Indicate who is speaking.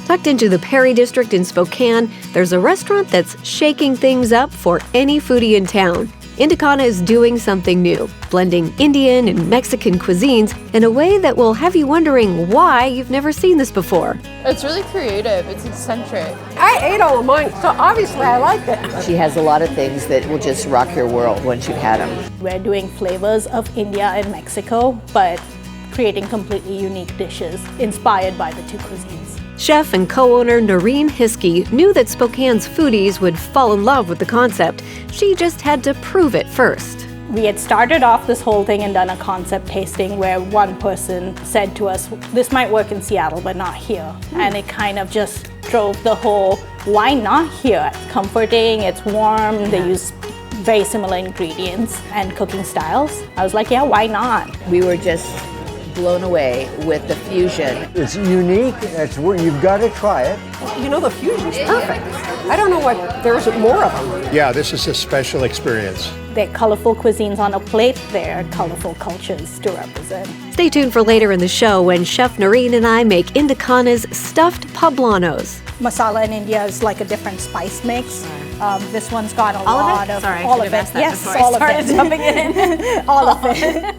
Speaker 1: Tucked into the Perry District in Spokane, there's a restaurant that's shaking things up for any foodie in town. Indicana is doing something new, blending Indian and Mexican cuisines in a way that will have you wondering why you've never seen this before.
Speaker 2: It's really creative. It's eccentric.
Speaker 3: I ate all of mine, so obviously I like it.
Speaker 4: She has a lot of things that will just rock your world once you've had them.
Speaker 5: We're doing flavors of India and Mexico, but creating completely unique dishes inspired by the two cuisines.
Speaker 1: Chef and co-owner Noreen Hiskey knew that Spokane's foodies would fall in love with the concept. She just had to prove it first.
Speaker 5: We had started off this whole thing and done a concept tasting where one person said to us, this might work in Seattle, but not here. And it kind of just drove the whole, why not here? It's comforting, it's warm, they use very similar ingredients and cooking styles. I was like, yeah, why not?
Speaker 4: We were just blown away with the fusion.
Speaker 6: It's unique. You've got to try it.
Speaker 3: You know, the fusion's perfect. I don't know what, there isn't more of them.
Speaker 7: Yeah, this is a special experience.
Speaker 5: They're colorful cuisines on a plate, they're colorful cultures to represent.
Speaker 1: Stay tuned for later in the show when Chef Noreen and I make Indicana's stuffed poblanos.
Speaker 5: Masala in India is like a different spice mix. This one's got a
Speaker 8: All
Speaker 5: lot
Speaker 8: of it? Sorry, I
Speaker 5: all
Speaker 8: should
Speaker 5: of
Speaker 8: have asked
Speaker 5: it.
Speaker 8: that
Speaker 5: Yes,
Speaker 8: before I
Speaker 5: all
Speaker 8: started
Speaker 5: of it.
Speaker 8: jumping in.
Speaker 5: All of it.